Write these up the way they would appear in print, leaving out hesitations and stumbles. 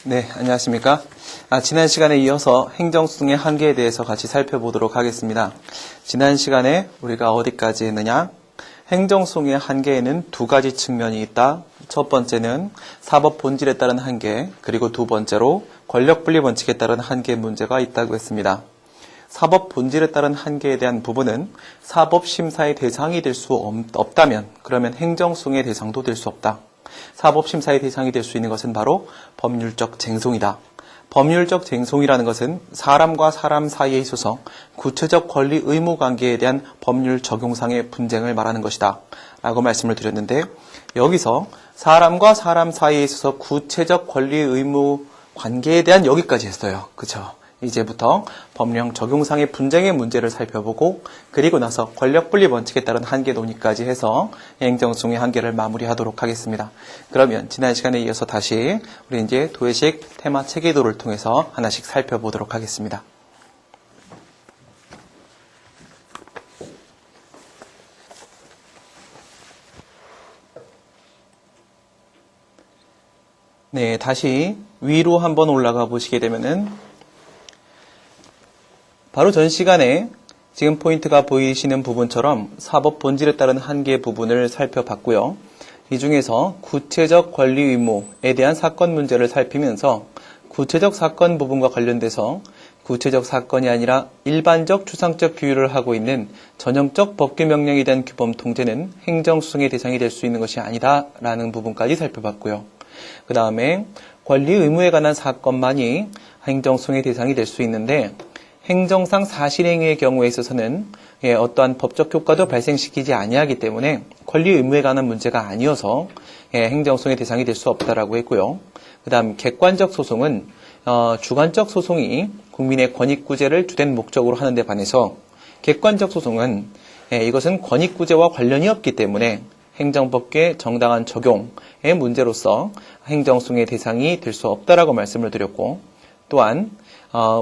네, 안녕하십니까. 지난 시간에 이어서 행정수능의 한계에 대해서 같이 살펴보도록 하겠습니다. 지난 시간에 우리가 어디까지 했느냐? 행정수능의 한계에는 두 가지 측면이 있다. 첫 번째는 사법 본질에 따른 한계, 그리고 두 번째로 권력분리 원칙에 따른 한계 문제가 있다고 했습니다. 사법 본질에 따른 한계에 대한 부분은 사법심사의 대상이 될 수 없다면 그러면 행정수능의 대상도 될 수 없다. 사법심사의 대상이 될 수 있는 것은 바로 법률적 쟁송이다. 법률적 쟁송이라는 것은 사람과 사람 사이에 있어서 구체적 권리 의무 관계에 대한 법률 적용상의 분쟁을 말하는 것이다 라고 말씀을 드렸는데, 여기서 사람과 사람 사이에 있어서 구체적 권리 의무 관계에 대한 여기까지 했어요. 그쵸? 이제부터 법령 적용상의 분쟁의 문제를 살펴보고, 그리고 나서 권력분리 원칙에 따른 한계 논의까지 해서 행정수능의 한계를 마무리하도록 하겠습니다. 그러면 지난 시간에 이어서 다시 우리 이제 도의식 테마 체계도를 통해서 하나씩 살펴보도록 하겠습니다. 네, 다시 위로 한번 올라가 보시게 되면은 바로 전 시간에 지금 포인트가 보이시는 부분처럼 사법 본질에 따른 한계 부분을 살펴봤고요. 이 중에서 구체적 권리 의무에 대한 사건 문제를 살피면서 구체적 사건 부분과 관련돼서 구체적 사건이 아니라 일반적 추상적 규율을 하고 있는 전형적 법규 명령에 대한 규범 통제는 행정수능의 대상이 될 수 있는 것이 아니다 라는 부분까지 살펴봤고요. 그 다음에 권리 의무에 관한 사건만이 행정수능의 대상이 될 수 있는데, 행정상 사실행위의 경우에 있어서는 어떠한 법적 효과도 발생시키지 아니하기 때문에 권리 의무에 관한 문제가 아니어서 행정수능의 대상이 될 수 없다라고 했고요. 그 다음 객관적 소송은 주관적 소송이 국민의 권익구제를 주된 목적으로 하는 데 반해서, 객관적 소송은 이것은 권익구제와 관련이 없기 때문에 행정법규의 정당한 적용의 문제로서 행정수능의 대상이 될 수 없다라고 말씀을 드렸고, 또한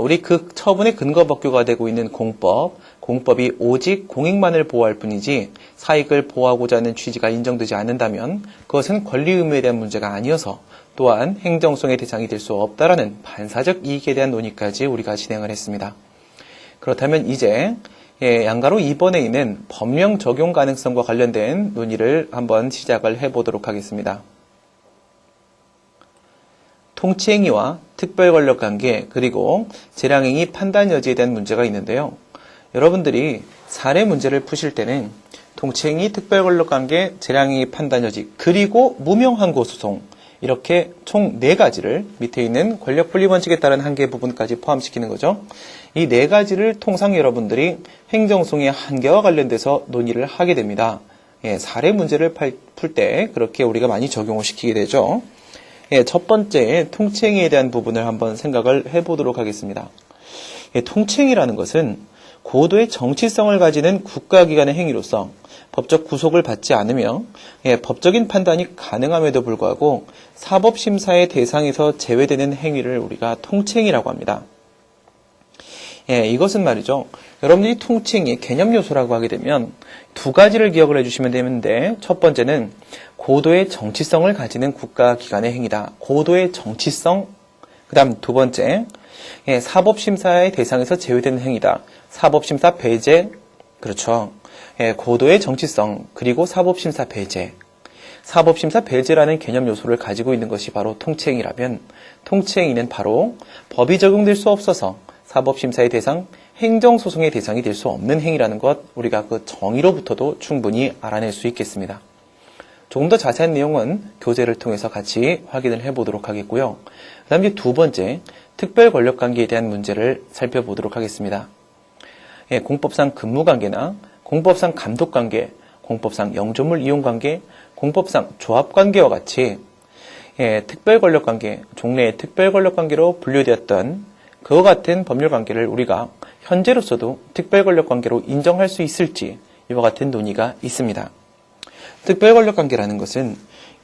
우리 그 처분의 근거 법규가 되고 있는 공법이 오직 공익만을 보호할 뿐이지 사익을 보호하고자 하는 취지가 인정되지 않는다면 그것은 권리 의무에 대한 문제가 아니어서 또한 행정수능의 대상이 될 수 없다라는 반사적 이익에 대한 논의까지 우리가 진행을 했습니다. 그렇다면 이제 양가로 2번에 있는 법령 적용 가능성과 관련된 논의를 한번 시작을 해보도록 하겠습니다. 통치행위와 특별권력관계, 그리고 재량행위 판단 여지에 대한 문제가 있는데요. 여러분들이 사례 문제를 푸실 때는 통치행위, 특별권력관계, 재량행위 판단 여지, 그리고 무명항고 소송, 이렇게 총 4가지를 밑에 있는 권력분리 원칙에 따른 한계 부분까지 포함시키는 거죠. 이 4가지를 통상 여러분들이 행정수능의 한계와 관련돼서 논의를 하게 됩니다. 사례 문제를 풀 때 그렇게 우리가 많이 적용을 시키게 되죠. 첫 번째 통치행위에 대한 부분을 한번 생각을 해보도록 하겠습니다. 통치행위라는 것은 고도의 정치성을 가지는 국가기관의 행위로서 법적 구속을 받지 않으며 법적인 판단이 가능함에도 불구하고 사법심사의 대상에서 제외되는 행위를 우리가 통치행위라고 합니다. 이것은 말이죠. 여러분들이 통치행위 개념 요소라고 하게 되면 2가지를 기억을 해주시면 되는데, 첫 번째는 고도의 정치성을 가지는 국가기관의 행위다. 고도의 정치성. 그 다음 2번째, 사법심사의 대상에서 제외되는 행위다. 사법심사 배제. 그렇죠. 고도의 정치성, 그리고 사법심사 배제. 사법심사 배제라는 개념 요소를 가지고 있는 것이 바로 통치행위라면, 통치행위는 바로 법이 적용될 수 없어서 사법심사의 대상, 행정소송의 대상이 될 수 없는 행위라는 것, 우리가 그 정의로부터도 충분히 알아낼 수 있겠습니다. 조금 더 자세한 내용은 교재를 통해서 같이 확인을 해보도록 하겠고요. 그 다음 이제 2번째, 특별권력관계에 대한 문제를 살펴보도록 하겠습니다. 공법상 근무관계나 공법상 감독관계, 공법상 영조물 이용관계, 공법상 조합관계와 같이 특별권력관계, 종래의 특별권력관계로 분류되었던 그와 같은 법률관계를 우리가 현재로서도 특별권력관계로 인정할 수 있을지, 이와 같은 논의가 있습니다. 특별권력관계라는 것은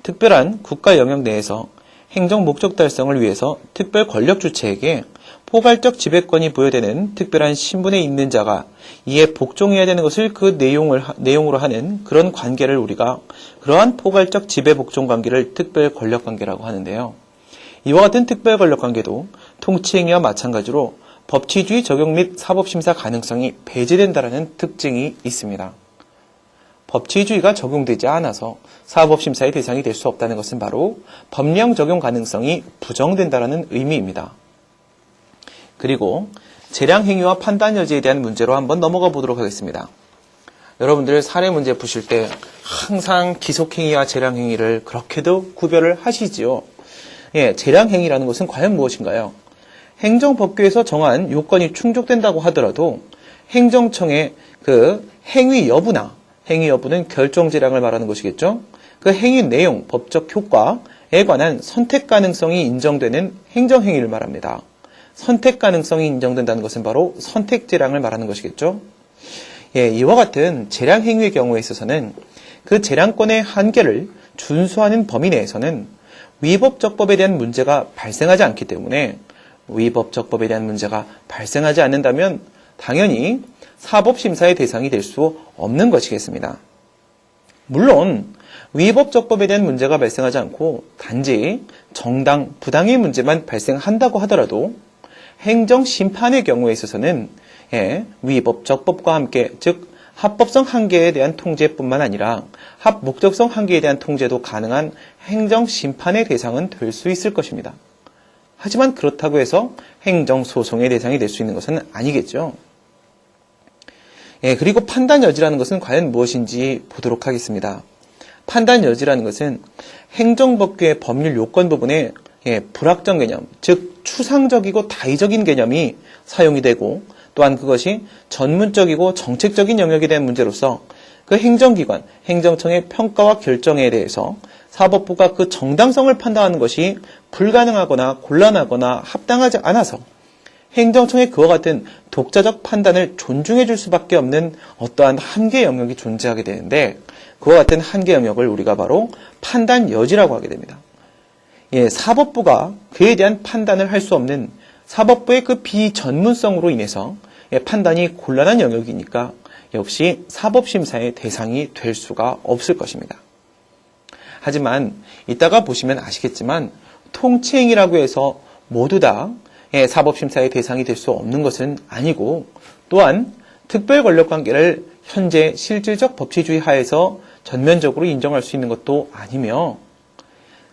특별한 국가 영역 내에서 행정 목적 달성을 위해서 특별 권력 주체에게 포괄적 지배권이 부여되는 특별한 신분에 있는 자가 이에 복종해야 되는 것을 그 내용으로 하는 그런 관계를 우리가, 그러한 포괄적 지배 복종 관계를 특별 권력 관계라고 하는데요. 이와 같은 특별 권력 관계도 통치행위와 마찬가지로 법치주의 적용 및 사법심사 가능성이 배제된다는 특징이 있습니다. 법치주의가 적용되지 않아서 사법심사의 대상이 될 수 없다는 것은 바로 법령 적용 가능성이 부정된다는 의미입니다. 그리고 재량행위와 판단 여지에 대한 문제로 한번 넘어가 보도록 하겠습니다. 여러분들 사례 문제 푸실 때 항상 기속행위와 재량행위를 그렇게도 구별을 하시지요. 재량행위라는 것은 과연 무엇인가요? 행정법규에서 정한 요건이 충족된다고 하더라도 행정청의 그 행위 여부는 결정재량을 말하는 것이겠죠. 그 행위 내용, 법적 효과에 관한 선택 가능성이 인정되는 행정행위를 말합니다. 선택 가능성이 인정된다는 것은 바로 선택재량을 말하는 것이겠죠. 이와 같은 재량행위의 경우에 있어서는 그 재량권의 한계를 준수하는 범위 내에서는 위법적법에 대한 문제가 발생하지 않기 때문에 위법적법에 대한 문제가 발생하지 않는다면 당연히 사법심사의 대상이 될 수 없는 것이겠습니다. 물론 위법적법에 대한 문제가 발생하지 않고 단지 정당, 부당의 문제만 발생한다고 하더라도 행정심판의 경우에 있어서는 위법적법과 함께 즉 합법성 한계에 대한 통제뿐만 아니라 합목적성 한계에 대한 통제도 가능한 행정심판의 대상은 될 수 있을 것입니다. 하지만 그렇다고 해서 행정소송의 대상이 될 수 있는 것은 아니겠죠. 그리고 판단 여지라는 것은 과연 무엇인지 보도록 하겠습니다. 판단 여지라는 것은 행정법규의 법률 요건 부분에 불확정 개념, 즉 추상적이고 다의적인 개념이 사용이 되고 또한 그것이 전문적이고 정책적인 영역에 대한 문제로서 그 행정기관, 행정청의 평가와 결정에 대해서 사법부가 그 정당성을 판단하는 것이 불가능하거나 곤란하거나 합당하지 않아서 행정청의 그와 같은 독자적 판단을 존중해 줄 수밖에 없는 어떠한 한계 영역이 존재하게 되는데 그와 같은 한계 영역을 우리가 바로 판단 여지라고 하게 됩니다. 사법부가 그에 대한 판단을 할 수 없는 사법부의 그 비전문성으로 인해서 판단이 곤란한 영역이니까 역시 사법심사의 대상이 될 수가 없을 것입니다. 하지만 이따가 보시면 아시겠지만 통치행위라고 해서 모두 다 사법심사의 대상이 될 수 없는 것은 아니고 또한 특별권력관계를 현재 실질적 법치주의 하에서 전면적으로 인정할 수 있는 것도 아니며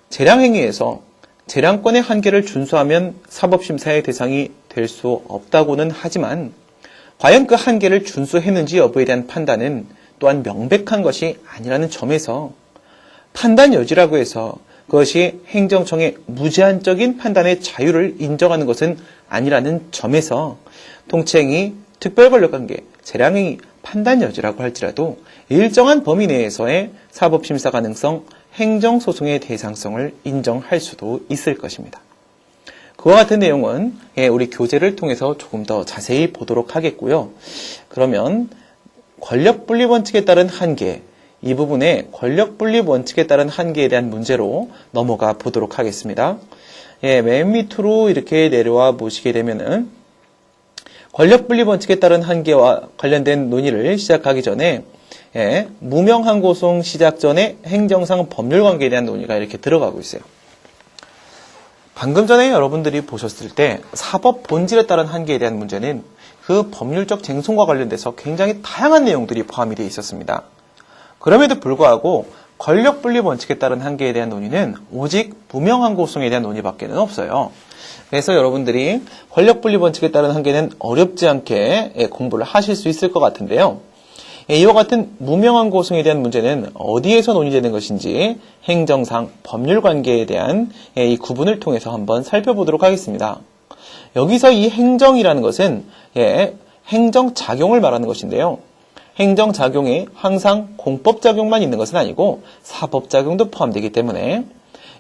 재량행위에서 재량권의 한계를 준수하면 사법심사의 대상이 될 수 없다고는 하지만 과연 그 한계를 준수했는지 여부에 대한 판단은 또한 명백한 것이 아니라는 점에서 판단 여지라고 해서 그것이 행정청의 무제한적인 판단의 자유를 인정하는 것은 아니라는 점에서 통치행위, 특별권력관계, 재량행위, 판단 여지라고 할지라도 일정한 범위 내에서의 사법심사 가능성, 행정소송의 대상성을 인정할 수도 있을 것입니다. 그와 같은 내용은 우리 교재를 통해서 조금 더 자세히 보도록 하겠고요. 그러면 권력분립 원칙에 따른 한계, 이 부분에 권력분립 원칙에 따른 한계에 대한 문제로 넘어가 보도록 하겠습니다. 맨 밑으로 이렇게 내려와 보시게 되면은 권력분립 원칙에 따른 한계와 관련된 논의를 시작하기 전에 무명항고송 시작 전에 행정상 법률관계에 대한 논의가 이렇게 들어가고 있어요. 방금 전에 여러분들이 보셨을 때 사법 본질에 따른 한계에 대한 문제는 그 법률적 쟁송과 관련돼서 굉장히 다양한 내용들이 포함이 되어 있었습니다. 그럼에도 불구하고 권력분립 원칙에 따른 한계에 대한 논의는 오직 무명항고송에 대한 논의밖에는 없어요. 그래서 여러분들이 권력분립 원칙에 따른 한계는 어렵지 않게 공부를 하실 수 있을 것 같은데요. 이와 같은 무명항고송에 대한 문제는 어디에서 논의되는 것인지 행정상 법률관계에 대한 이 구분을 통해서 한번 살펴보도록 하겠습니다. 여기서 이 행정이라는 것은 행정작용을 말하는 것인데요. 행정작용에 항상 공법작용만 있는 것은 아니고 사법작용도 포함되기 때문에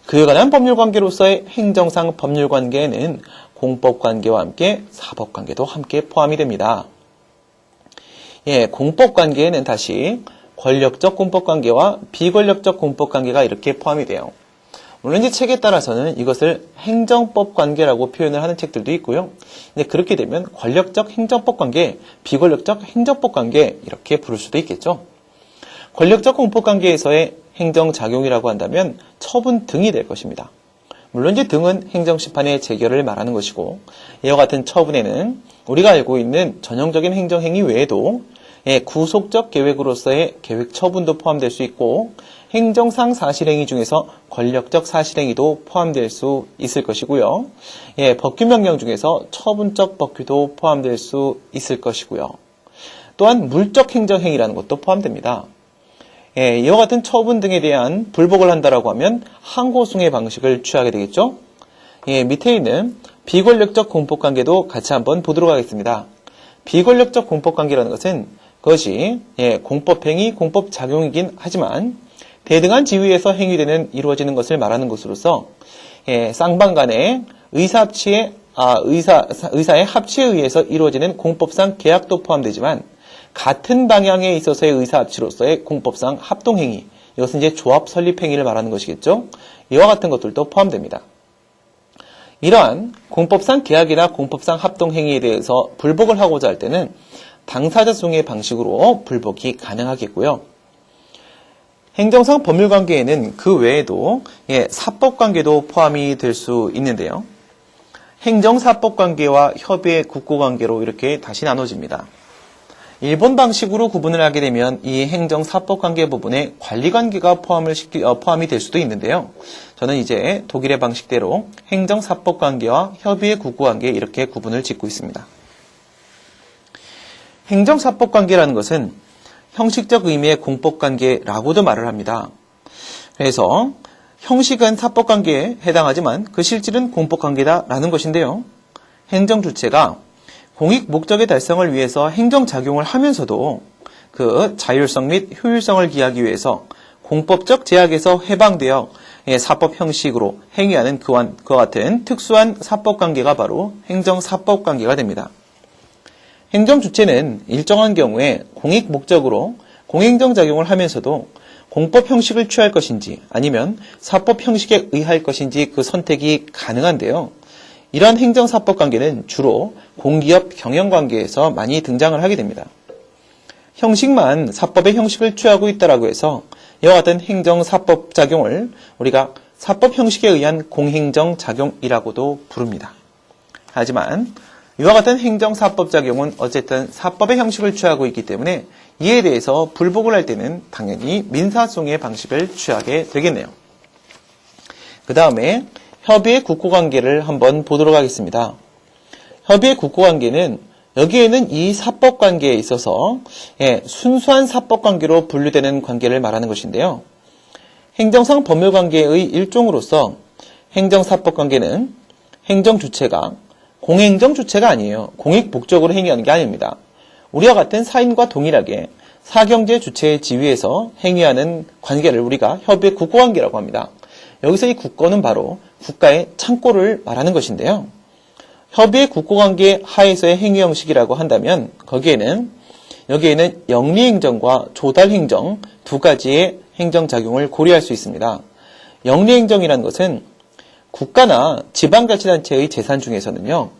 그에 관한 법률관계로서의 행정상 법률관계에는 공법관계와 함께 사법관계도 함께 포함이 됩니다. 공법관계에는 다시 권력적 공법관계와 비권력적 공법관계가 이렇게 포함이 돼요. 물론 이제 책에 따라서는 이것을 행정법관계라고 표현을 하는 책들도 있고요. 근데 그렇게 되면 권력적 행정법관계, 비권력적 행정법관계 이렇게 부를 수도 있겠죠. 권력적 공법관계에서의 행정작용이라고 한다면 처분 등이 될 것입니다. 물론 이제 등은 행정심판의 재결을 말하는 것이고, 이와 같은 처분에는 우리가 알고 있는 전형적인 행정행위 외에도 구속적 계획으로서의 계획 처분도 포함될 수 있고, 행정상 사실행위 중에서 권력적 사실행위도 포함될 수 있을 것이고요. 법규명령 중에서 처분적 법규도 포함될 수 있을 것이고요. 또한 물적 행정행위라는 것도 포함됩니다. 이와 같은 처분 등에 대한 불복을 한다라고 하면 항고승의 방식을 취하게 되겠죠. 밑에 있는 비권력적 공법관계도 같이 한번 보도록 하겠습니다. 비권력적 공법관계라는 것은 그것이 공법행위, 공법작용이긴 하지만 대등한 지위에서 행위되는 이루어지는 것을 말하는 것으로서 쌍방 간의 의사의 합치에 의해서 이루어지는 공법상 계약도 포함되지만 같은 방향에 있어서의 의사합치로서의 공법상 합동행위, 이것은 이제 조합 설립행위를 말하는 것이겠죠. 이와 같은 것들도 포함됩니다. 이러한 공법상 계약이나 공법상 합동행위에 대해서 불복을 하고자 할 때는 당사자 수용의 방식으로 불복이 가능하겠고요. 행정상 법률관계에는 그 외에도 사법관계도 포함이 될 수 있는데요. 행정사법관계와 협의의 국고관계로 이렇게 다시 나눠집니다. 일본 방식으로 구분을 하게 되면 이 행정사법관계 부분에 관리관계가 포함이 될 수도 있는데요. 저는 이제 독일의 방식대로 행정사법관계와 협의의 국고관계 이렇게 구분을 짓고 있습니다. 행정사법관계라는 것은 형식적 의미의 공법관계라고도 말을 합니다. 그래서 형식은 사법관계에 해당하지만 그 실질은 공법관계다라는 것인데요. 행정주체가 공익 목적의 달성을 위해서 행정작용을 하면서도 그 자율성 및 효율성을 기하기 위해서 공법적 제약에서 해방되어 사법 형식으로 행위하는 그와 같은 특수한 사법관계가 바로 행정사법관계가 됩니다. 행정주체는 일정한 경우에 공익 목적으로 공행정작용을 하면서도 공법 형식을 취할 것인지 아니면 사법 형식에 의할 것인지 그 선택이 가능한데요. 이러한 행정사법관계는 주로 공기업 경영관계에서 많이 등장을 하게 됩니다. 형식만 사법의 형식을 취하고 있다라고 해서 이와 같은 행정사법작용을 우리가 사법 형식에 의한 공행정작용이라고도 부릅니다. 하지만 이와 같은 행정사법작용은 어쨌든 사법의 형식을 취하고 있기 때문에 이에 대해서 불복을 할 때는 당연히 민사소송의 방식을 취하게 되겠네요. 그 다음에 협의의 국고관계를 한번 보도록 하겠습니다. 협의의 국고관계는 여기에는 이 사법관계에 있어서 순수한 사법관계로 분류되는 관계를 말하는 것인데요. 행정상 법률관계의 일종으로서 행정사법관계는 행정주체가 공행정주체가 아니에요. 공익 목적으로 행위하는 게 아닙니다. 우리와 같은 사인과 동일하게 사경제 주체의 지위에서 행위하는 관계를 우리가 협의의 국고관계라고 합니다. 여기서 이 국고는 바로 국가의 창고를 말하는 것인데요. 협의의 국고관계 하에서의 행위 형식이라고 한다면 여기에는 영리행정과 조달행정 두 가지의 행정작용을 고려할 수 있습니다. 영리행정이라는 것은 국가나 지방자치단체의 재산 중에서는요,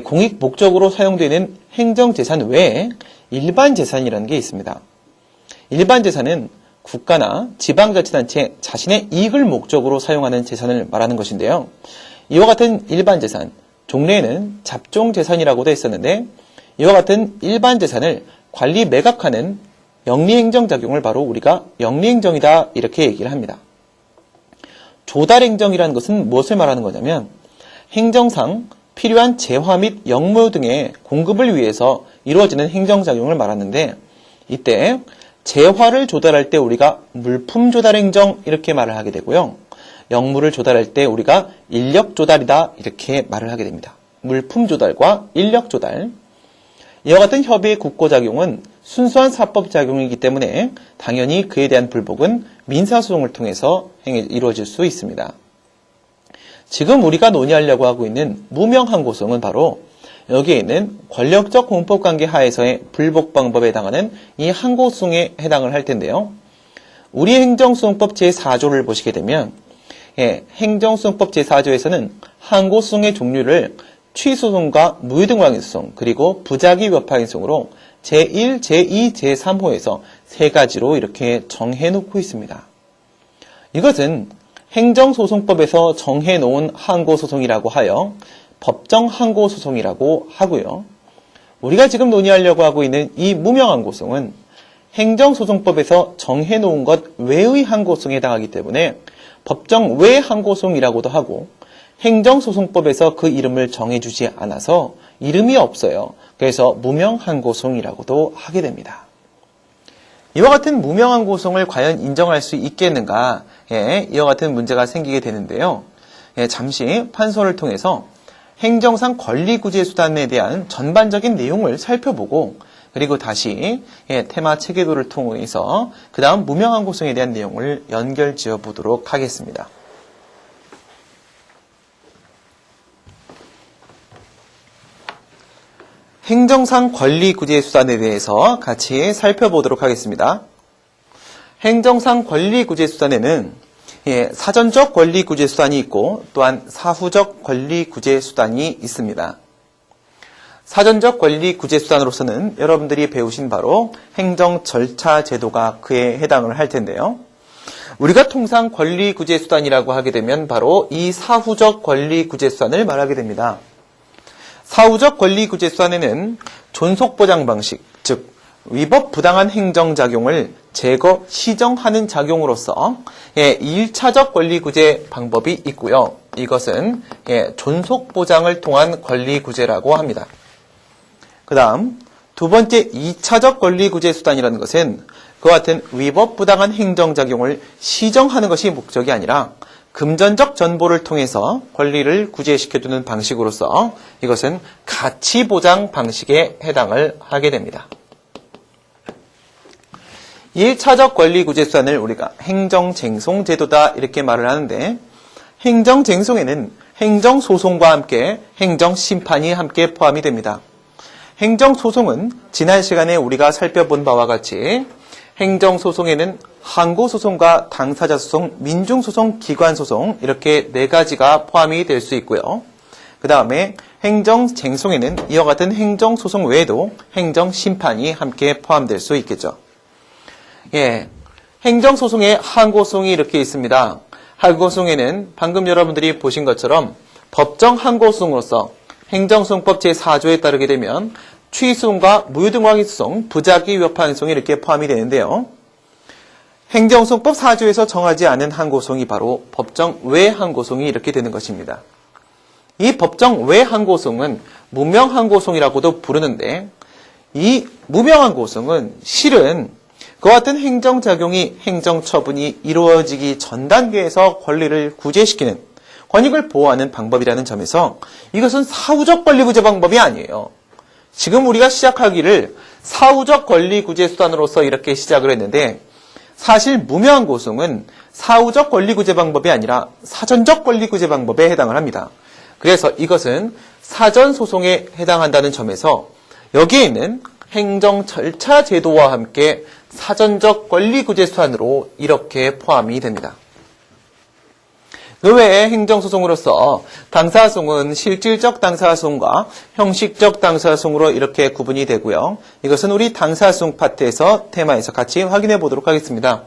공익 목적으로 사용되는 행정재산 외에 일반 재산이라는 게 있습니다. 일반 재산은 국가나 지방자치단체 자신의 이익을 목적으로 사용하는 재산을 말하는 것인데요. 이와 같은 일반 재산, 종래에는 잡종재산이라고도 했었는데 이와 같은 일반 재산을 관리 매각하는 영리행정작용을 바로 우리가 영리행정이다 이렇게 얘기를 합니다. 조달행정이라는 것은 무엇을 말하는 거냐면 행정상 필요한 재화 및 영무 등의 공급을 위해서 이루어지는 행정작용을 말하는데 이때 재화를 조달할 때 우리가 물품 조달행정 이렇게 말을 하게 되고요. 영무를 조달할 때 우리가 인력 조달이다 이렇게 말을 하게 됩니다. 물품 조달과 인력 조달. 이와 같은 협의의 국고작용은 순수한 사법작용이기 때문에 당연히 그에 대한 불복은 민사소송을 통해서 이루어질 수 있습니다. 지금 우리가 논의하려고 하고 있는 무명항고소송은 바로 여기에 있는 권력적 공법관계 하에서의 불복 방법에 해당하는 이 항고소송에 해당을 할 텐데요. 우리 행정소송법 제4조를 보시게 되면 행정소송법 제4조에서는 항고소송의 종류를 취소송과 무효등왕소송 그리고 부작위 위법행위소송으로 제1, 제2, 제3호에서 세 가지로 이렇게 정해놓고 있습니다. 이것은 행정소송법에서 정해놓은 항고소송이라고 하여 법정항고소송이라고 하고요. 우리가 지금 논의하려고 하고 있는 이 무명항고소는 행정소송법에서 정해놓은 것 외의 항고소송에 해당하기 때문에 법정 외 항고소송이라고도 하고 행정소송법에서 그 이름을 정해주지 않아서 이름이 없어요. 그래서 무명항고소송이라고도 하게 됩니다. 이와 같은 무명항고소송을 과연 인정할 수 있겠는가? 이와 같은 문제가 생기게 되는데요. 잠시 판서를 통해서 행정상 권리구제수단에 대한 전반적인 내용을 살펴보고 그리고 다시 테마 체계도를 통해서 그 다음 무명항고소송에 대한 내용을 연결지어 보도록 하겠습니다. 행정상 권리구제수단에 대해서 같이 살펴보도록 하겠습니다. 행정상 권리구제수단에는 사전적 권리구제수단이 있고 또한 사후적 권리구제수단이 있습니다. 사전적 권리구제수단으로서는 여러분들이 배우신 바로 행정절차제도가 그에 해당을 할 텐데요. 우리가 통상 권리구제수단이라고 하게 되면 바로 이 사후적 권리구제수단을 말하게 됩니다. 사후적 권리구제수단에는 존속보장 방식, 즉 위법 부당한 행정작용을 제거, 시정하는 작용으로서 1차적 권리구제 방법이 있고요. 이것은 존속보장을 통한 권리구제라고 합니다. 그 다음 두 번째 2차적 권리구제수단이라는 것은 그와 같은 위법 부당한 행정작용을 시정하는 것이 목적이 아니라 금전적 전보를 통해서 권리를 구제시켜주는 방식으로서 이것은 가치보장 방식에 해당을 하게 됩니다. 1차적 권리구제수단을 우리가 행정쟁송제도다 이렇게 말을 하는데 행정쟁송에는 행정소송과 함께 행정심판이 함께 포함이 됩니다. 행정소송은 지난 시간에 우리가 살펴본 바와 같이 행정소송에는 항고소송과 당사자소송, 민중소송, 기관소송 이렇게 네 가지가 포함이 될 수 있고요. 그 다음에 행정쟁송에는 이와 같은 행정소송 외에도 행정심판이 함께 포함될 수 있겠죠. 행정소송에 항고소송이 이렇게 있습니다. 항고소송에는 방금 여러분들이 보신 것처럼 법정 항고소송으로서 행정소송법 제4조에 따르게 되면 취소송과 무효등왕이소송, 부작위 위법행위소송이 이렇게 포함이 되는데요. 행정소송법 4조에서 정하지 않은 항고소송이 바로 법정 외 항고소송이 이렇게 되는 것입니다. 이 법정 외 항고소송은 무명항고소송이라고도 부르는데 이 무명항고소송은 실은 그와 같은 행정작용이 행정처분이 이루어지기 전 단계에서 권리를 구제시키는 권익을 보호하는 방법이라는 점에서 이것은 사후적 권리구제 방법이 아니에요. 지금 우리가 시작하기를 사후적 권리구제수단으로서 이렇게 시작을 했는데 사실 무명항고소송은 사후적 권리구제 방법이 아니라 사전적 권리구제 방법에 해당을 합니다. 그래서 이것은 사전소송에 해당한다는 점에서 여기에 있는 행정절차제도와 함께 사전적 권리구제수단으로 이렇게 포함이 됩니다. 그 외에 행정소송으로서 당사소송은 실질적 당사소송과 형식적 당사소송으로 이렇게 구분이 되고요. 이것은 우리 당사소송 파트에서 테마에서 같이 확인해 보도록 하겠습니다.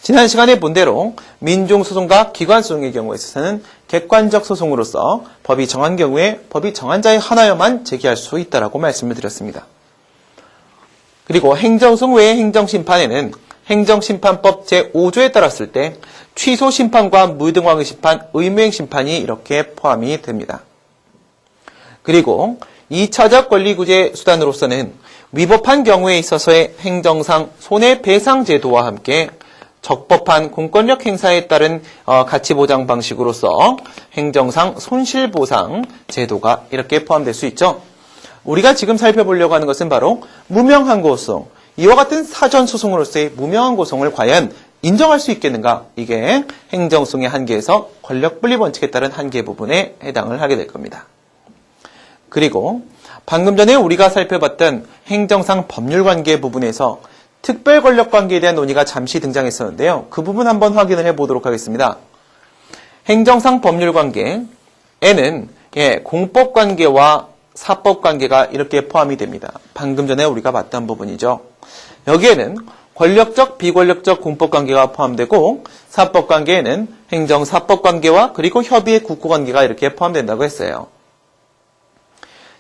지난 시간에 본 대로 민중소송과 기관소송의 경우에 있어서는 객관적 소송으로서 법이 정한 경우에 법이 정한 자에 한하여만 제기할 수 있다라고 말씀을 드렸습니다. 그리고 행정소송 외의 행정심판에는 행정심판법 제5조에 따랐을 때 취소심판과 무효등왕의 심판, 의무행심판이 이렇게 포함이 됩니다. 그리고 2차적 권리구제 수단으로서는 위법한 경우에 있어서의 행정상 손해배상제도와 함께 적법한 공권력 행사에 따른 가치보장 방식으로서 행정상 손실보상 제도가 이렇게 포함될 수 있죠. 우리가 지금 살펴보려고 하는 것은 바로 무명항고소송, 이와 같은 사전소송으로서의 무명항고소송을 과연 인정할 수 있겠는가? 이게 행정소송의 한계에서 권력분리 원칙에 따른 한계 부분에 해당을 하게 될 겁니다. 그리고 방금 전에 우리가 살펴봤던 행정상 법률관계 부분에서 특별 권력관계에 대한 논의가 잠시 등장했었는데요. 그 부분 한번 확인을 해보도록 하겠습니다. 행정상 법률관계에는 공법관계와 사법관계가 이렇게 포함이 됩니다. 방금 전에 우리가 봤던 부분이죠. 여기에는 권력적, 비권력적 공법관계가 포함되고 사법관계에는 행정사법관계와 그리고 협의의 국고관계가 이렇게 포함된다고 했어요.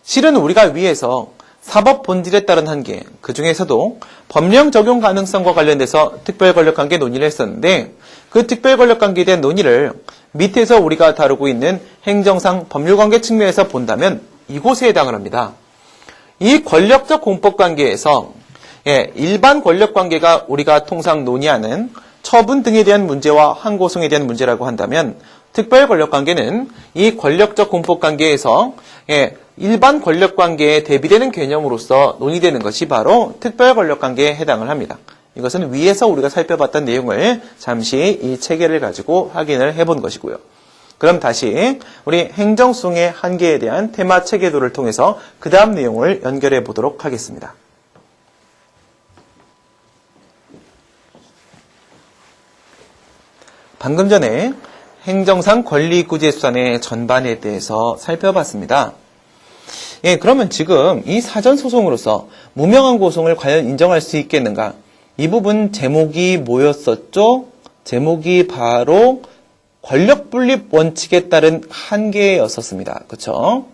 실은 우리가 위에서 사법 본질에 따른 한계, 그 중에서도 법령 적용 가능성과 관련돼서 특별권력관계 논의를 했었는데 그 특별권력관계에 대한 논의를 밑에서 우리가 다루고 있는 행정상 법률관계 측면에서 본다면 이곳에 해당을 합니다. 이 권력적 공법관계에서 일반 권력관계가 우리가 통상 논의하는 처분 등에 대한 문제와 항고송에 대한 문제라고 한다면 특별권력관계는 이 권력적 공법관계에서 일반 권력관계에 대비되는 개념으로서 논의되는 것이 바로 특별권력관계에 해당을 합니다. 이것은 위에서 우리가 살펴봤던 내용을 잠시 이 체계를 가지고 확인을 해본 것이고요. 그럼 다시 우리 행정수송의 한계에 대한 테마 체계도를 통해서 그 다음 내용을 연결해 보도록 하겠습니다. 방금 전에 행정상 권리구제수단의 전반에 대해서 살펴봤습니다. 그러면 지금 이 사전소송으로서 무명한 고송을 과연 인정할 수 있겠는가? 이 부분 제목이 뭐였었죠? 제목이 바로 권력분립 원칙에 따른 한계였었습니다. 그렇죠?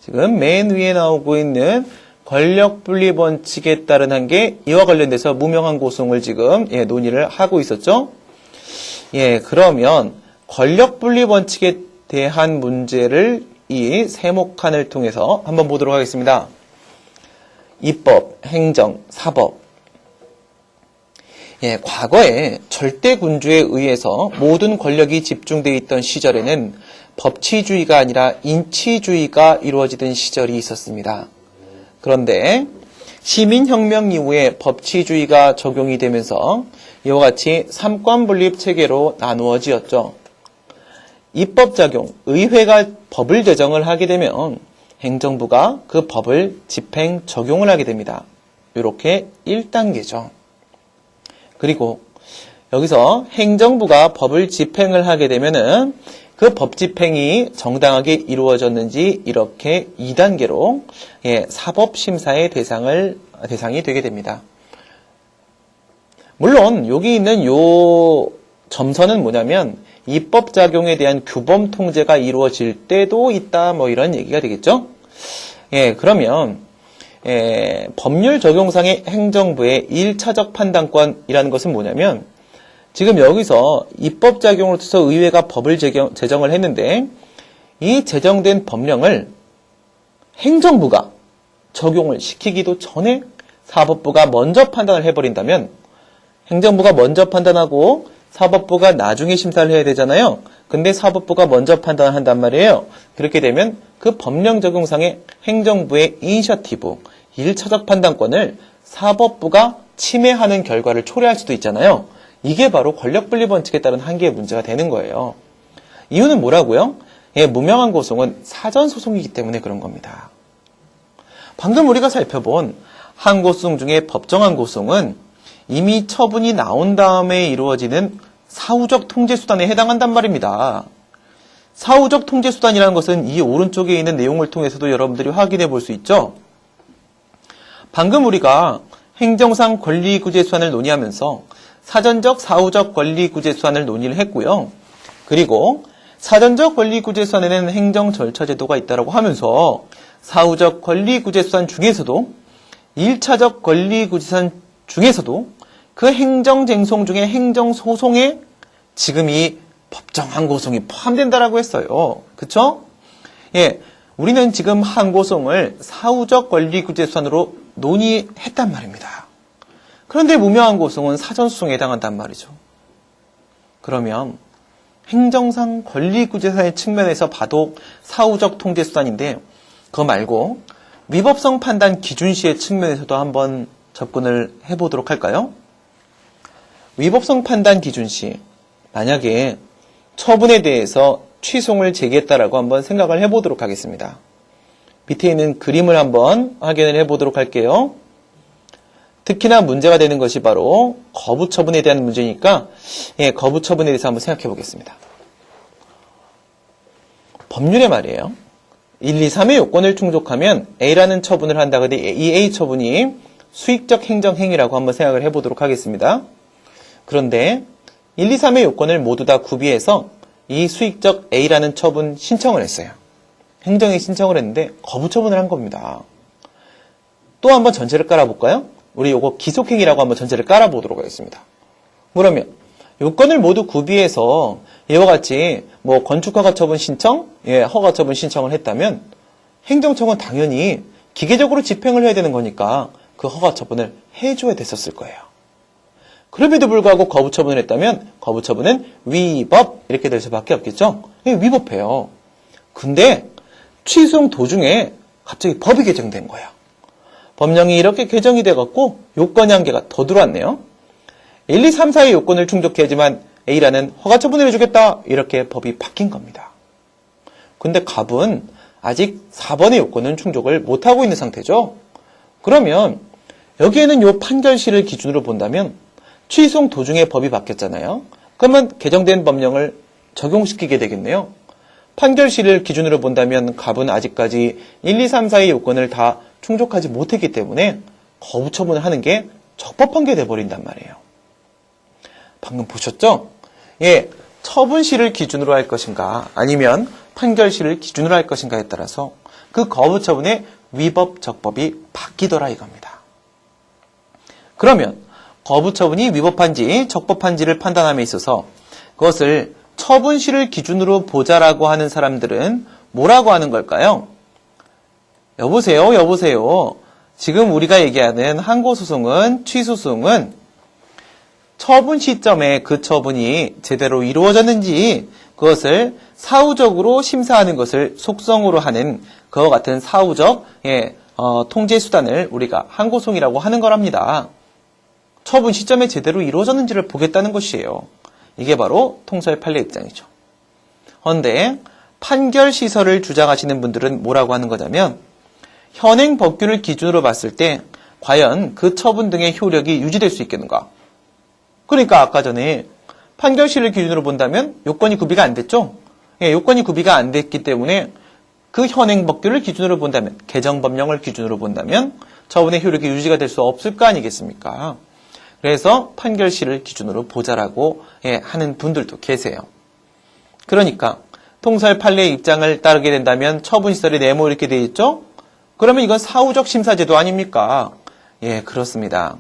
지금 맨 위에 나오고 있는 권력분립 원칙에 따른 한계, 이와 관련돼서 무명한 고송을 지금 논의를 하고 있었죠? 그러면 권력분립 원칙에 대한 문제를 이 세목칸을 통해서 한번 보도록 하겠습니다. 입법, 행정, 사법. 과거에 절대군주에 의해서 모든 권력이 집중되어 있던 시절에는 법치주의가 아니라 인치주의가 이루어지던 시절이 있었습니다. 그런데 시민혁명 이후에 법치주의가 적용이 되면서 이와 같이 삼권분립 체계로 나누어지었죠. 입법작용, 의회가 법을 제정을 하게 되면 행정부가 그 법을 집행, 적용을 하게 됩니다. 이렇게 1단계죠. 그리고 여기서 행정부가 법을 집행을 하게 되면은 그 법 집행이 정당하게 이루어졌는지 이렇게 2단계로 사법심사의 대상이 되게 됩니다. 물론 여기 있는 요 점선은 뭐냐면 입법작용에 대한 규범 통제가 이루어질 때도 있다 뭐 이런 얘기가 되겠죠. 그러면 법률 적용상의 행정부의 1차적 판단권이라는 것은 뭐냐면 지금 여기서 입법작용으로서 의회가 법을 제정을 했는데 이 제정된 법령을 행정부가 적용을 시키기도 전에 사법부가 먼저 판단을 해버린다면 행정부가 먼저 판단하고 사법부가 나중에 심사를 해야 되잖아요. 근데 사법부가 먼저 판단을 한단 말이에요. 그렇게 되면 그 법령 적용상의 행정부의 이니셔티브, 1차적 판단권을 사법부가 침해하는 결과를 초래할 수도 있잖아요. 이게 바로 권력분립 원칙에 따른 한계의 문제가 되는 거예요. 이유는 뭐라고요? 무명한 고송은 사전소송이기 때문에 그런 겁니다. 방금 우리가 살펴본 항고소송 중에 법정한 고송은 이미 처분이 나온 다음에 이루어지는 사후적 통제수단에 해당한단 말입니다. 사후적 통제수단이라는 것은 이 오른쪽에 있는 내용을 통해서도 여러분들이 확인해 볼 수 있죠. 방금 우리가 행정상 권리구제수단을 논의하면서 사전적, 사후적 권리구제수단을 논의를 했고요. 그리고 사전적 권리구제수단에는 행정절차제도가 있다고 하면서 사후적 권리구제수단 중에서도 1차적 권리구제수단 중에서도 그 행정쟁송 중에 행정소송에 지금 이 법정항고송이 포함된다라고 했어요. 그쵸? 우리는 지금 항고송을 사후적 권리구제수단으로 논의했단 말입니다. 그런데 무명항고송은 사전소송에 해당한단 말이죠. 그러면 행정상 권리구제수단의 측면에서 봐도 사후적 통제수단인데 그거 말고 위법성 판단 기준시의 측면에서도 한번 접근을 해보도록 할까요? 위법성 판단 기준시, 만약에 처분에 대해서 취소를 제기했다라고 한번 생각을 해보도록 하겠습니다. 밑에 있는 그림을 한번 확인을 해보도록 할게요. 특히나 문제가 되는 것이 바로 거부 처분에 대한 문제니까 거부 처분에 대해서 한번 생각해 보겠습니다. 법률에 말이에요. 1, 2, 3의 요건을 충족하면 A라는 처분을 한다. 근데 이 A 처분이 수익적 행정행위라고 한번 생각을 해보도록 하겠습니다. 그런데 1, 2, 3의 요건을 모두 다 구비해서 이 수익적 A라는 처분 신청을 했어요. 행정행위 신청을 했는데 거부 처분을 한 겁니다. 또 한번 전제를 깔아볼까요? 우리 요거 기속행위라고 한번 전제를 깔아보도록 하겠습니다. 그러면 요건을 모두 구비해서 이와 같이 뭐 건축허가 처분 신청, 허가 처분 신청을 했다면 행정청은 당연히 기계적으로 집행을 해야 되는 거니까 그 허가 처분을 해줘야 됐었을 거예요. 그럼에도 불구하고 거부 처분을 했다면 거부 처분은 위법 이렇게 될 수밖에 없겠죠. 위법해요. 근데 취소송 도중에 갑자기 법이 개정된 거예요. 법령이 이렇게 개정이 돼갖고 요건의 한계가 더 들어왔네요. 1, 2, 3, 4의 요건을 충족해야지만 A라는 허가 처분을 해주겠다 이렇게 법이 바뀐 겁니다. 근데 갑은 아직 4번의 요건은 충족을 못하고 있는 상태죠. 그러면 여기에는 요 판결시를 기준으로 본다면 취소송 도중에 법이 바뀌었잖아요. 그러면 개정된 법령을 적용시키게 되겠네요. 판결시를 기준으로 본다면 갑은 아직까지 1, 2, 3, 4의 요건을 다 충족하지 못했기 때문에 거부 처분을 하는 게 적법한 게 돼버린단 말이에요. 방금 보셨죠? 처분시를 기준으로 할 것인가 아니면 판결시를 기준으로 할 것인가에 따라서 그 거부 처분의 위법, 적법이 바뀌더라 이겁니다. 그러면 거부 처분이 위법한지 적법한지를 판단함에 있어서 그것을 처분시를 기준으로 보자라고 하는 사람들은 뭐라고 하는 걸까요? 여보세요. 지금 우리가 얘기하는 항고소송은, 취소소송은 처분 시점에 그 처분이 제대로 이루어졌는지 그것을 사후적으로 심사하는 것을 속성으로 하는 그와 같은 사후적 통제 수단을 우리가 항고소송이라고 하는 거랍니다. 처분 시점에 제대로 이루어졌는지를 보겠다는 것이에요. 이게 바로 통설 판례 입장이죠. 그런데 판결 시설을 주장하시는 분들은 뭐라고 하는 거냐면 현행 법규를 기준으로 봤을 때 과연 그 처분 등의 효력이 유지될 수 있겠는가? 그러니까 아까 전에 판결시를 기준으로 본다면 요건이 구비가 안 됐죠? 요건이 구비가 안 됐기 때문에 그 현행 법규를 기준으로 본다면 개정법령을 기준으로 본다면 처분의 효력이 유지가 될 수 없을 거 아니겠습니까? 그래서 판결시를 기준으로 보자라고 하는 분들도 계세요. 그러니까 통설 판례의 입장을 따르게 된다면 처분시설의 네모 이렇게 되어 있죠? 그러면 이건 사후적 심사제도 아닙니까? 그렇습니다.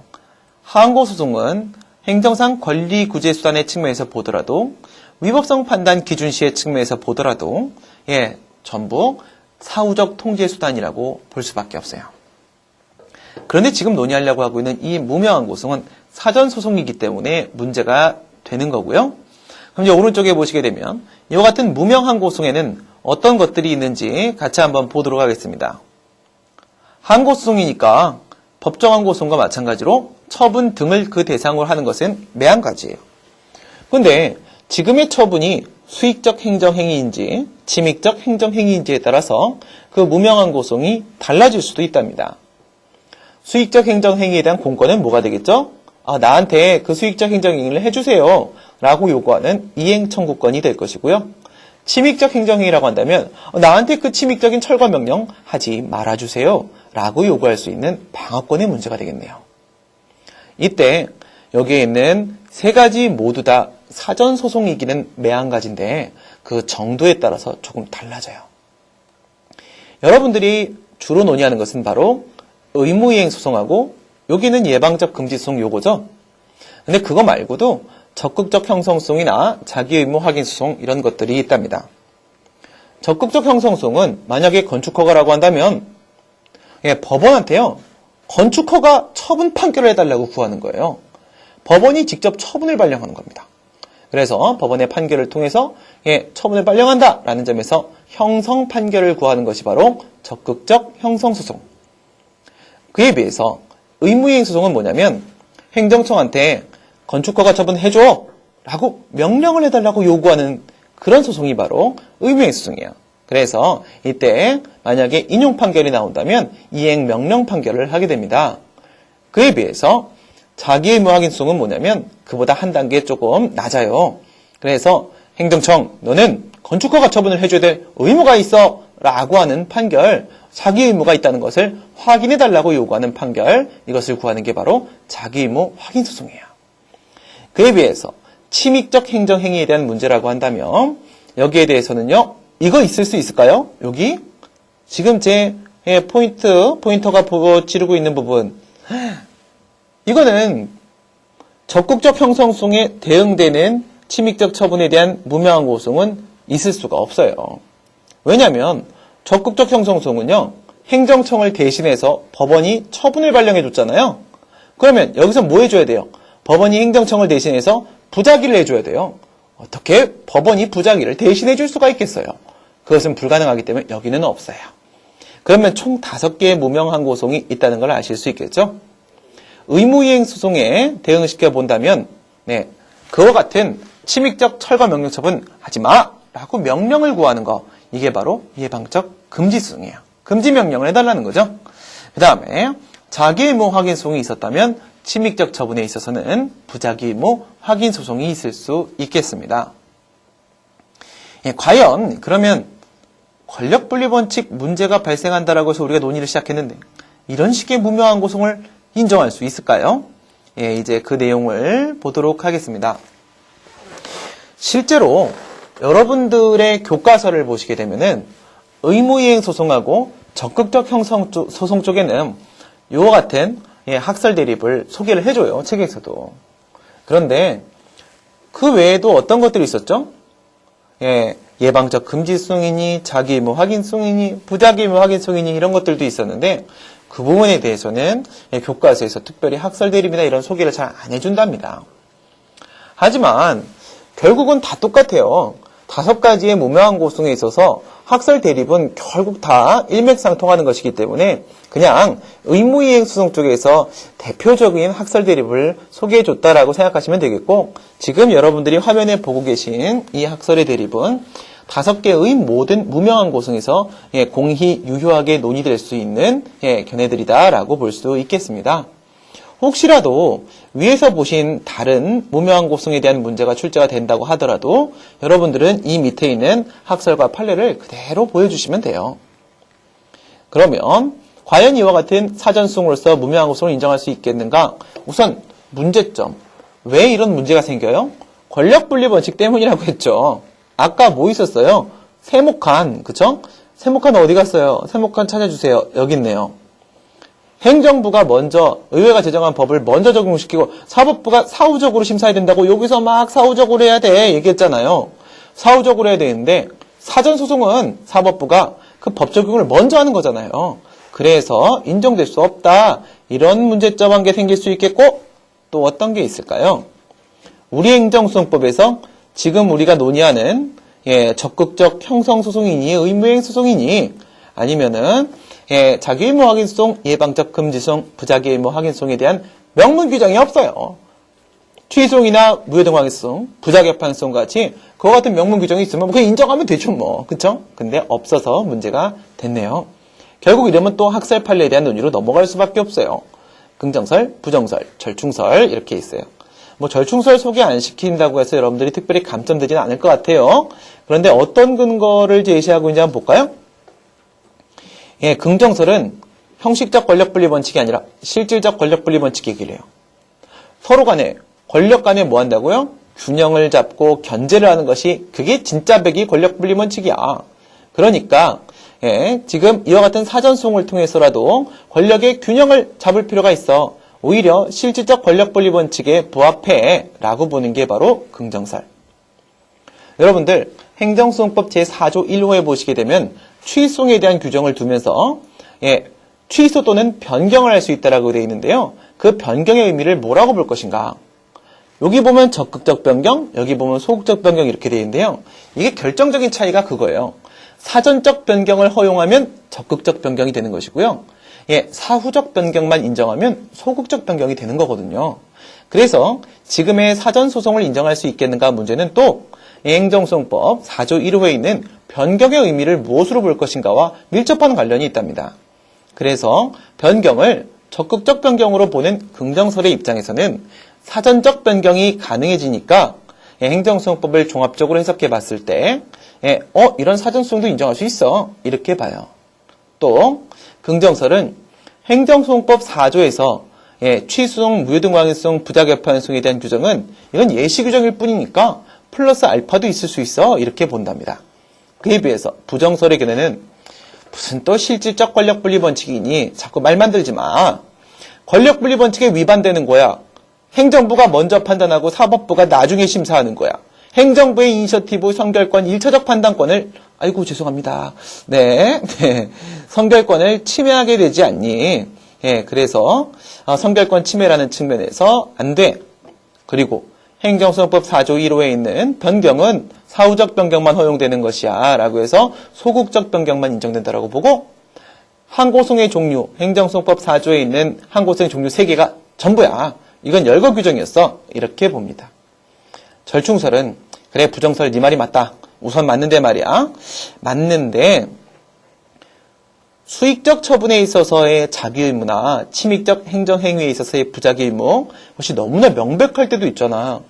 항고소송은 행정상 권리구제수단의 측면에서 보더라도 위법성 판단 기준시의 측면에서 보더라도 전부 사후적 통제수단이라고 볼 수밖에 없어요. 그런데 지금 논의하려고 하고 있는 이 무명항고소송은 사전소송이기 때문에 문제가 되는 거고요. 그럼 이제 오른쪽에 보시게 되면 이와 같은 무명항고소송에는 어떤 것들이 있는지 같이 한번 보도록 하겠습니다. 항고소송이니까 법정항고소송과 마찬가지로 처분 등을 그 대상으로 하는 것은 매한가지예요. 그런데 지금의 처분이 수익적 행정행위인지 침익적 행정행위인지에 따라서 그 무명항고소송이 달라질 수도 있답니다. 수익적 행정행위에 대한 공권은 뭐가 되겠죠? 나한테 그 수익적 행정행위를 해주세요 라고 요구하는 이행청구권이 될 것이고요. 침익적 행정행위라고 한다면 나한테 그 침익적인 철거명령 하지 말아주세요 라고 요구할 수 있는 방어권의 문제가 되겠네요. 이때 여기에 있는 세 가지 모두 다 사전소송이기는 매한가지인데 그 정도에 따라서 조금 달라져요. 여러분들이 주로 논의하는 것은 바로 의무이행소송하고 여기는 예방적 금지소송 요거죠. 근데 그거 말고도 적극적 형성소송이나 자기의무 확인소송 이런 것들이 있답니다. 적극적 형성소송은 만약에 건축허가라고 한다면 법원한테요. 건축허가 처분 판결을 해달라고 구하는 거예요. 법원이 직접 처분을 발령하는 겁니다. 그래서 법원의 판결을 통해서 처분을 발령한다라는 점에서 형성 판결을 구하는 것이 바로 적극적 형성소송. 그에 비해서 의무이행소송은 뭐냐면 행정청한테 건축허가 처분해줘 라고 명령을 해달라고 요구하는 그런 소송이 바로 의무이행소송이에요. 그래서 이때 만약에 인용 판결이 나온다면 이행 명령 판결을 하게 됩니다. 그에 비해서 자기의무 확인소송은 뭐냐면 그보다 한 단계 조금 낮아요. 그래서 행정청 너는 건축허가 처분을 해줘야 될 의무가 있어 라고 하는 판결, 자기 의무가 있다는 것을 확인해달라고 요구하는 판결, 이것을 구하는 게 바로 자기 의무 확인 소송이에요. 그에 비해서 침입적 행정행위에 대한 문제라고 한다면 여기에 대해서는요, 이거 있을 수 있을까요? 여기 지금 제 포인터가 찌르고 있는 부분, 이거는 적극적 형성소송에 대응되는 침입적 처분에 대한 무명한 고소송은 있을 수가 없어요. 왜냐하면 적극적 형성소송은요, 행정청을 대신해서 법원이 처분을 발령해줬잖아요. 그러면 여기서 뭐 해줘야 돼요? 법원이 행정청을 대신해서 부작위를 해줘야 돼요. 어떻게 법원이 부작위를 대신해줄 수가 있겠어요? 그것은 불가능하기 때문에 여기는 없어요. 그러면 총 5개의 무명한 고소송이 있다는 걸 아실 수 있겠죠? 의무이행 소송에 대응시켜 본다면, 그와 같은 침입적 철거 명령 처분 하지 마! 라고 명령을 구하는 거, 이게 바로 예방적 금지 소송이에요. 금지 명령을 해달라는 거죠. 그 다음에 자기 의무 확인 소송이 있었다면 침입적 처분에 있어서는 부작위 의무 확인 소송이 있을 수 있겠습니다. 과연 그러면 권력분리 원칙 문제가 발생한다라고 해서 우리가 논의를 시작했는데 이런 식의 무명한 고소송을 인정할 수 있을까요? 이제 그 내용을 보도록 하겠습니다. 실제로 여러분들의 교과서를 보시게 되면은 의무이행 소송하고 적극적 형성 소송 쪽에는 이와 같은 학설 대립을 소개를 해줘요. 책에서도. 그런데 그 외에도 어떤 것들이 있었죠? 예방적 금지 소송이니 자기 의무 확인 소송이니 부작위 의무 확인 소송이니 이런 것들도 있었는데 그 부분에 대해서는 교과서에서 특별히 학설 대립이나 이런 소개를 잘 안 해준답니다. 하지만 결국은 다 똑같아요. 5가지의 무명한 고소송에 있어서 학설 대립은 결국 다 일맥상통하는 것이기 때문에 그냥 의무이행 소송 쪽에서 대표적인 학설 대립을 소개해줬다라고 생각하시면 되겠고, 지금 여러분들이 화면에 보고 계신 이 학설의 대립은 5개의 모든 무명한 고소송에서 공히 유효하게 논의될 수 있는 견해들이다라고 볼 수 있겠습니다. 혹시라도 위에서 보신 다른 무명한 고소송에 대한 문제가 출제가 된다고 하더라도 여러분들은 이 밑에 있는 학설과 판례를 그대로 보여주시면 돼요. 그러면 과연 이와 같은 사전소송으로서 무명한 고소송을 인정할 수 있겠는가? 우선 문제점. 왜 이런 문제가 생겨요? 권력분리 원칙 때문이라고 했죠. 아까 뭐 있었어요? 세목한, 그쵸? 세목한 어디 갔어요? 세목한 찾아주세요. 여기 있네요. 행정부가 먼저 의회가 제정한 법을 먼저 적용시키고 사법부가 사후적으로 심사해야 된다고 여기서 막 사후적으로 해야 돼 얘기했잖아요. 사후적으로 해야 되는데 사전소송은 사법부가 그 법 적용을 먼저 하는 거잖아요. 그래서 인정될 수 없다. 이런 문제점 한 개 생길 수 있겠고 또 어떤 게 있을까요? 우리 행정소송법에서 지금 우리가 논의하는 적극적 형성소송이니 의무행소송이니 아니면은 자기 의무 확인 소송, 예방적 금지 소송, 부작위 의무 확인 소송에 대한 명문 규정이 없어요. 취소송이나 무효등 확인 소송, 부작위 합한 소송 같이 그와 같은 명문 규정이 있으면 그냥 인정하면 되죠 뭐. 그쵸? 근데 없어서 문제가 됐네요. 결국 이러면 또 학설 판례에 대한 논의로 넘어갈 수밖에 없어요. 긍정설, 부정설, 절충설 이렇게 있어요. 뭐 절충설 소개 안 시킨다고 해서 여러분들이 특별히 감점되지는 않을 것 같아요. 그런데 어떤 근거를 제시하고 있는지 한번 볼까요? 긍정설은 형식적 권력분리 원칙이 아니라 실질적 권력분리 원칙 얘기를 해요. 서로 간에 권력 간에 뭐 한다고요? 균형을 잡고 견제를 하는 것이 그게 진짜 백이 권력분리 원칙이야. 그러니까 지금 이와 같은 사전소송을 통해서라도 권력의 균형을 잡을 필요가 있어. 오히려 실질적 권력분리 원칙에 부합해 라고 보는 게 바로 긍정설. 여러분들 행정소송법 제4조 1호에 보시게 되면 취소에 대한 규정을 두면서 취소 또는 변경을 할 수 있다라고 되어 있는데요. 그 변경의 의미를 뭐라고 볼 것인가? 여기 보면 적극적 변경, 여기 보면 소극적 변경 이렇게 되어 있는데요. 이게 결정적인 차이가 그거예요. 사전적 변경을 허용하면 적극적 변경이 되는 것이고요. 사후적 변경만 인정하면 소극적 변경이 되는 거거든요. 그래서 지금의 사전소송을 인정할 수 있겠는가 문제는 또 행정소송법 4조 1호에 있는 변경의 의미를 무엇으로 볼 것인가와 밀접한 관련이 있답니다. 그래서 변경을 적극적 변경으로 보는 긍정설의 입장에서는 사전적 변경이 가능해지니까 행정소송법을 종합적으로 해석해 봤을 때 예, 이런 사전수송도 인정할 수 있어. 이렇게 봐요. 또 긍정설은 행정소송법 4조에서 예, 취수송, 무효등광인수송, 부작여파인수송에 대한 규정은 이건 예시 규정일 뿐이니까 플러스 알파도 있을 수 있어. 이렇게 본답니다. 그에 비해서 부정설의 견해는 무슨 또 실질적 권력분리 번칙이니 자꾸 말 만들지 마. 권력분리 번칙에 위반되는 거야. 행정부가 먼저 판단하고 사법부가 나중에 심사하는 거야. 행정부의 이니셔티브 선결권, 1차적 판단권을 아이고 죄송합니다. 네. 선결권을 침해하게 되지 않니? 예, 그래서 선결권 침해라는 측면에서 안 돼. 그리고 행정소송법 4조 1호에 있는 변경은 사후적 변경만 허용되는 것이야 라고 해서 소극적 변경만 인정된다라고 보고 항고송의 종류, 행정소송법 4조에 있는 항고송의 종류 3개가 전부야. 이건 열거 규정이었어. 이렇게 봅니다. 절충설은 그래 부정설 네 말이 맞다. 우선 맞는데 말이야. 맞는데 수익적 처분에 있어서의 자기 의무나 침익적 행정행위에 있어서의 부작위 의무 그것이 너무나 명백할 때도 있잖아.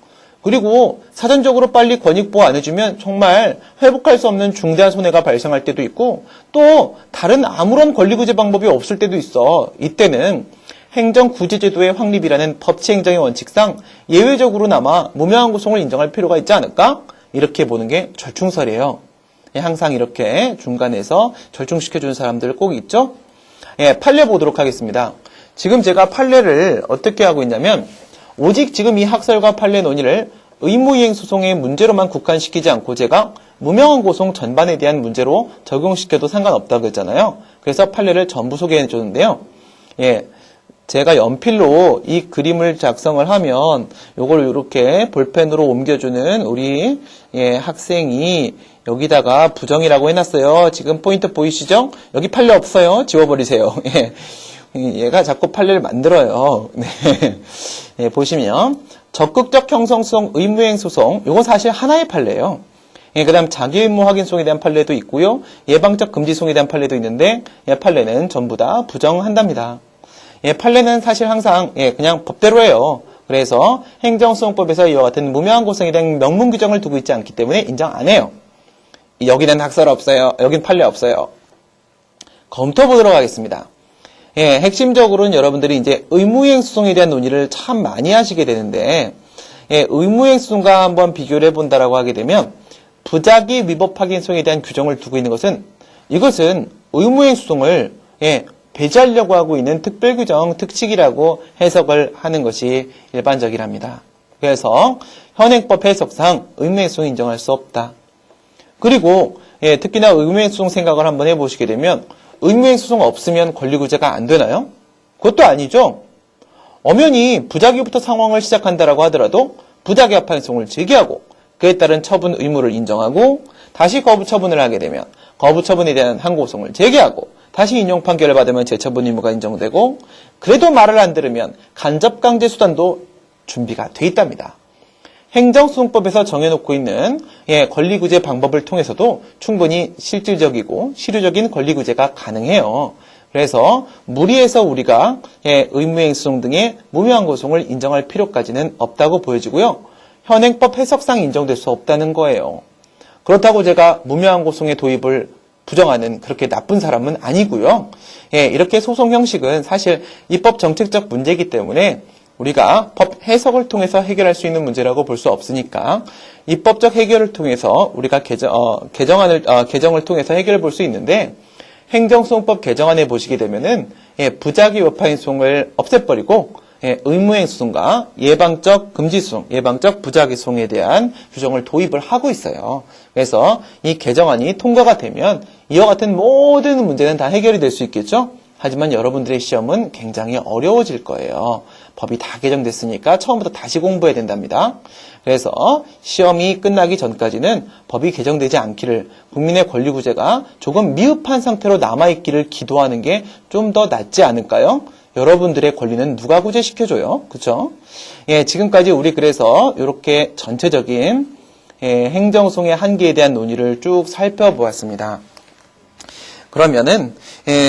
그리고 사전적으로 빨리 권익보호 안 해주면 정말 회복할 수 없는 중대한 손해가 발생할 때도 있고 또 다른 아무런 권리구제 방법이 없을 때도 있어. 이때는 행정구제제도의 확립이라는 법치행정의 원칙상 예외적으로나마 무명한 고송을 인정할 필요가 있지 않을까? 이렇게 보는 게 절충설이에요. 항상 이렇게 중간에서 절충시켜주는 사람들 꼭 있죠? 예, 판례 보도록 하겠습니다. 지금 제가 판례를 어떻게 하고 있냐면 오직 지금 이 학설과 판례 논의를 의무이행 소송의 문제로만 국한시키지 않고 제가 무명한 고송 전반에 대한 문제로 적용시켜도 상관없다고 했잖아요. 그래서 판례를 전부 소개해 줬는데요. 예, 제가 연필로 이 그림을 작성을 하면 요걸 이렇게 볼펜으로 옮겨주는 우리 학생이 여기다가 부정이라고 해놨어요. 지금 포인트 보이시죠? 여기 판례 없어요. 지워버리세요. 얘가 자꾸 판례를 만들어요. 네. 네, 보시면 적극적 형성소송, 의무행 소송 이건 사실 하나의 판례예요. 그 다음 자기의무 확인소송에 대한 판례도 있고요. 예방적 금지소송에 대한 판례도 있는데 판례는 전부 다 부정한답니다. 판례는 사실 항상 그냥 법대로예요. 그래서 행정소송법에서 이와 같은 무명한 고성에 대한 명문 규정을 두고 있지 않기 때문에 인정 안 해요. 여기는 학설 없어요. 여긴 판례 없어요. 검토해 보도록 하겠습니다. 핵심적으로는 여러분들이 이제 의무이행 소송에 대한 논의를 참 많이 하시게 되는데, 의무이행 소송과 한번 비교를 해본다라고 하게 되면, 부작위 위법 확인 소송에 대한 규정을 두고 있는 것은, 이것은 의무이행 소송을, 배제하려고 하고 있는 특별규정 특칙이라고 해석을 하는 것이 일반적이랍니다. 그래서, 현행법 해석상 의무이행 소송 인정할 수 없다. 그리고, 특히나 의무이행 소송 생각을 한번 해보시게 되면, 의무이행 소송 없으면 권리구제가 안 되나요? 그것도 아니죠. 엄연히 부작위부터 상황을 시작한다라고 하더라도 부작위 합한 소송을 제기하고 그에 따른 처분 의무를 인정하고 다시 거부 처분을 하게 되면 거부 처분에 대한 항고소송을 제기하고 다시 인용 판결을 받으면 재처분 의무가 인정되고 그래도 말을 안 들으면 간접강제 수단도 준비가 돼 있답니다. 행정소송법에서 정해놓고 있는 권리구제 방법을 통해서도 충분히 실질적이고 실효적인 권리구제가 가능해요. 그래서 무리해서 우리가 의무행소송 등의 무효한 고송을 인정할 필요까지는 없다고 보여지고요. 현행법 해석상 인정될 수 없다는 거예요. 그렇다고 제가 무효한 고송의 도입을 부정하는 그렇게 나쁜 사람은 아니고요. 이렇게 소송 형식은 사실 입법 정책적 문제이기 때문에 우리가 법 해석을 통해서 해결할 수 있는 문제라고 볼 수 없으니까 입법적 해결을 통해서 우리가 개정을 통해서 해결해 볼 수 있는데 행정소송법 개정안에 보시게 되면은 부작위 여파인 소송을 없애버리고 의무행 소송과 예방적 금지 소송, 예방적 부작위 소송에 대한 규정을 도입을 하고 있어요. 그래서 이 개정안이 통과가 되면 이와 같은 모든 문제는 다 해결이 될 수 있겠죠? 하지만 여러분들의 시험은 굉장히 어려워질 거예요. 법이 다 개정됐으니까 처음부터 다시 공부해야 된답니다. 그래서 시험이 끝나기 전까지는 법이 개정되지 않기를 국민의 권리구제가 조금 미흡한 상태로 남아있기를 기도하는 게 좀 더 낫지 않을까요? 여러분들의 권리는 누가 구제시켜줘요? 그쵸? 지금까지 우리 그래서 이렇게 전체적인 행정소송의 한계에 대한 논의를 쭉 살펴보았습니다. 그러면은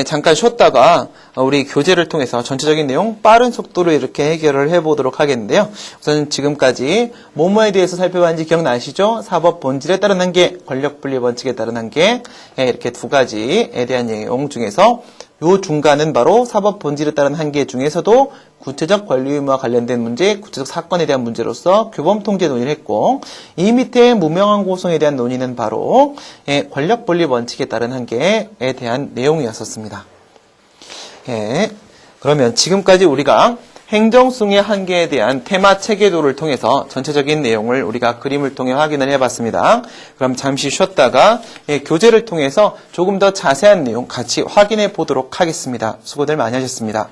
잠깐 쉬었다가 우리 교재를 통해서 전체적인 내용 빠른 속도로 이렇게 해결을 해보도록 하겠는데요. 우선 지금까지 뭐뭐에 대해서 살펴봤는지 기억나시죠? 사법 본질에 따른 한계, 권력분리 원칙에 따른 한계, 이렇게 두 가지에 대한 내용 중에서 요 중간은 바로 사법 본질에 따른 한계 중에서도 구체적 권리 의무와 관련된 문제, 구체적 사건에 대한 문제로서 규범 통제 논의를 했고, 이 밑에 무명한 고소에 대한 논의는 바로 권력 분리 원칙에 따른 한계에 대한 내용이었었습니다. 그러면 지금까지 우리가 행정수의 한계에 대한 테마 체계도를 통해서 전체적인 내용을 우리가 그림을 통해 확인을 해봤습니다. 그럼 잠시 쉬었다가 교재를 통해서 조금 더 자세한 내용 같이 확인해 보도록 하겠습니다. 수고들 많이 하셨습니다.